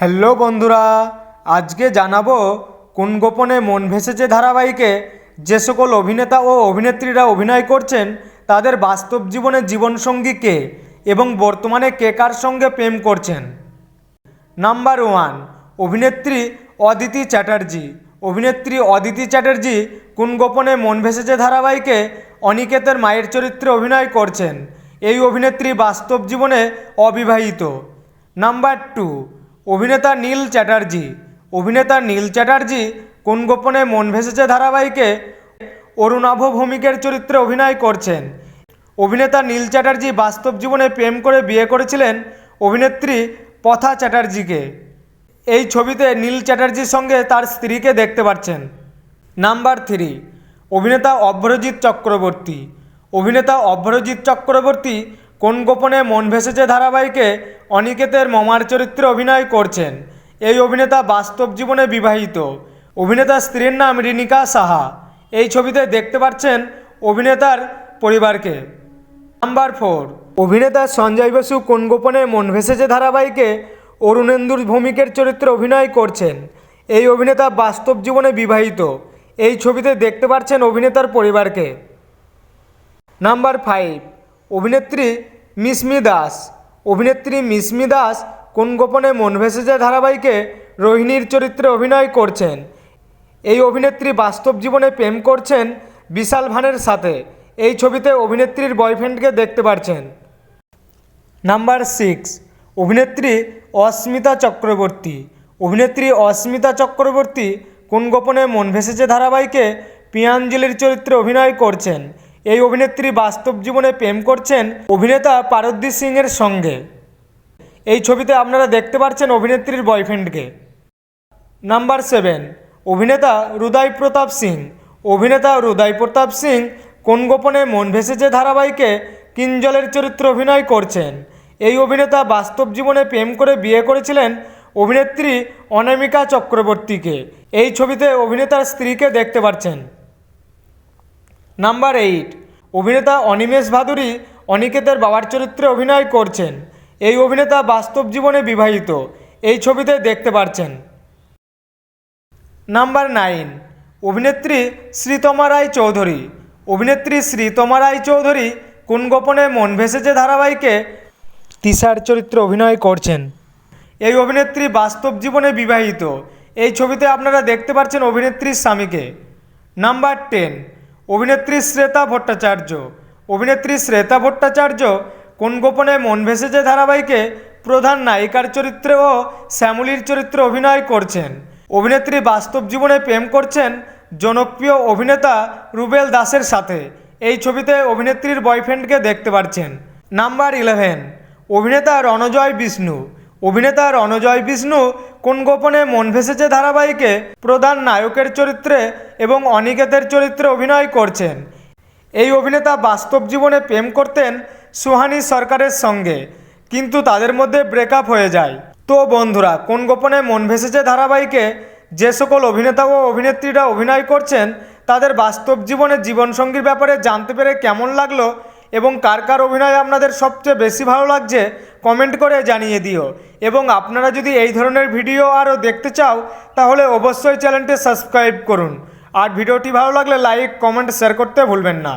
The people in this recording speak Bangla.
হ্যালো বন্ধুরা, আজকে জানাবো কোন গোপনে মন ভেসেছে ধারাবাহিকে যে সকল অভিনেতা ও অভিনেত্রীরা অভিনয় করছেন তাদের বাস্তব জীবনের জীবনসঙ্গী কে এবং বর্তমানে কে কার সঙ্গে প্রেম করছেন। নাম্বার 1, অভিনেত্রী অদিতি চ্যাটার্জি। অভিনেত্রী অদিতি চ্যাটার্জি কোন গোপনে মন ভেসেছে ধারাবাহিকে অনিকেতের মায়ের চরিত্রে অভিনয় করছেন। এই অভিনেত্রী বাস্তব জীবনে অবিবাহিত। নাম্বার 2, অভিনেতা নীল চ্যাটার্জি। অভিনেতা নীল চ্যাটার্জি কোন গোপনে মন ভেসেছে ধারাবাহিকে অরুণাভ ভৌমিকের চরিত্রে অভিনয় করছেন। অভিনেতা নীল চ্যাটার্জি বাস্তব জীবনে প্রেম করে বিয়ে করেছিলেন অভিনেত্রী পথা চ্যাটার্জিকে। এই ছবিতে নীল চ্যাটার্জির সঙ্গে তার স্ত্রীকে দেখতে পাচ্ছেন। নাম্বার 3, অভিনেতা অভ্রজিৎ চক্রবর্তী। অভিনেতা অভ্রজিৎ চক্রবর্তী কোন গোপনে মন ভেসেছে ধারাবাহিকে অনিকেতের মামার চরিত্রে অভিনয় করছেন। এই অভিনেতা বাস্তব জীবনে বিবাহিত। অভিনেতার স্ত্রীর নাম রিনিকা সাহা। এই ছবিতে দেখতে পাচ্ছেন অভিনেতার পরিবারকে। নাম্বার 4, অভিনেতা সঞ্জয় বসু কোন গোপনে মন ভেসেছে ধারাবাহিকে অরুণেন্দুর ভৌমিকের চরিত্রে অভিনয় করছেন। এই অভিনেতা বাস্তব জীবনে বিবাহিত। এই ছবিতে দেখতে পাচ্ছেন অভিনেতার পরিবারকে। নাম্বার 5, অভিনেত্রী মিশমি দাস। অভিনেত্রী মিশমি দাস কোন গোপনে মন ভেসেছে ধারাবাহিকে রোহিণীর চরিত্রে অভিনয় করছেন। এই অভিনেত্রী বাস্তব জীবনে প্রেম করছেন বিশাল ভানের সাথে। এই ছবিতে অভিনেত্রীর বয়ফ্রেন্ডকে দেখতে পাচ্ছেন। নাম্বার 6, অভিনেত্রী অস্মিতা চক্রবর্তী। অভিনেত্রী অস্মিতা চক্রবর্তী কোন গোপনে মন ভেসেছে ধারাবাহিকে পিয়াঞ্জলির চরিত্রে অভিনয় করছেন। এই অভিনেত্রী বাস্তব জীবনে প্রেম করছেন অভিনেতা পারদ্বীপ সিংয়ের সঙ্গে। এই ছবিতে আপনারা দেখতে পাচ্ছেন অভিনেত্রীর বয়ফ্রেন্ডকে। নাম্বার 7, অভিনেতা হৃদয় প্রতাপ সিং। অভিনেতা হৃদয় প্রতাপ সিং কোন গোপনে মন ভেসেছে ধারাবাহিকে কিঞ্জলের চরিত্রে অভিনয় করছেন। এই অভিনেতা বাস্তব জীবনে প্রেম করে বিয়ে করেছিলেন অভিনেত্রী অনামিকা চক্রবর্তীকে। এই ছবিতে অভিনেতার স্ত্রীকে দেখতে পাচ্ছেন। নাম্বার 8, অভিনেতা অনিমেষ ভাদুরী অনিকেতের বাবার চরিত্রে অভিনয় করছেন। এই অভিনেতা বাস্তব জীবনে বিবাহিত। এই ছবিতে দেখতে পাচ্ছেন। নাম্বার 9, অভিনেত্রী শ্রীতমা রায় চৌধুরী। অভিনেত্রী শ্রীতমা রায় চৌধুরী কোন গোপনে মন ভেসেছে ধারাবাহিকে তিশার চরিত্রে অভিনয় করছেন। এই অভিনেত্রী বাস্তব জীবনে বিবাহিত। এই ছবিতে আপনারা দেখতে পাচ্ছেন অভিনেত্রীর স্বামীকে। নাম্বার 10, অভিনেত্রী শ্বেতা ভট্টাচার্য। অভিনেত্রী শ্বেতা ভট্টাচার্য কোন গোপনে মন ভেসেছে ধারাবাহিকে প্রধান নায়িকার চরিত্রে ও শ্যামলীর চরিত্রে অভিনয় করছেন। অভিনেত্রী বাস্তব জীবনে প্রেম করছেন জনপ্রিয় অভিনেতা রুবেল দাসের সাথে। এই ছবিতে অভিনেত্রীর বয়ফ্রেন্ডকে দেখতে পাচ্ছেন। নাম্বার 11, অভিনেতা রণজয় বিষ্ণু। অভিনেতা রণজয় বিষ্ণু কোন গোপনে মন ভেসেছে ধারাবাহিকে প্রধান নায়কের চরিত্রে এবং অনিকেতের চরিত্রে অভিনয় করছেন। এই অভিনেতা বাস্তব জীবনে প্রেম করতেন সুহানি সরকারের সঙ্গে, কিন্তু তাদের মধ্যে ব্রেকআপ হয়ে যায়। তো বন্ধুরা, কোন গোপনে মন ভেসেছে ধারাবাহিকে যে সকল অভিনেতা ও অভিনেত্রীরা অভিনয় করছেন তাদের বাস্তব জীবনের জীবনসঙ্গীর ব্যাপারে জানতে পেরে কেমন লাগলো এবং কার কার অভিনয় আপনাদের সবচেয়ে বেশি ভালো লাগছে কমেন্ট করে জানিয়ে দিও। এবং আপনারা যদি এই ধরনের ভিডিও আরও দেখতে চাও তাহলে অবশ্যই চ্যানেলটি সাবস্ক্রাইব করুন। আর ভিডিওটি ভালো লাগলে লাইক, কমেন্ট, শেয়ার করতে ভুলবেন না।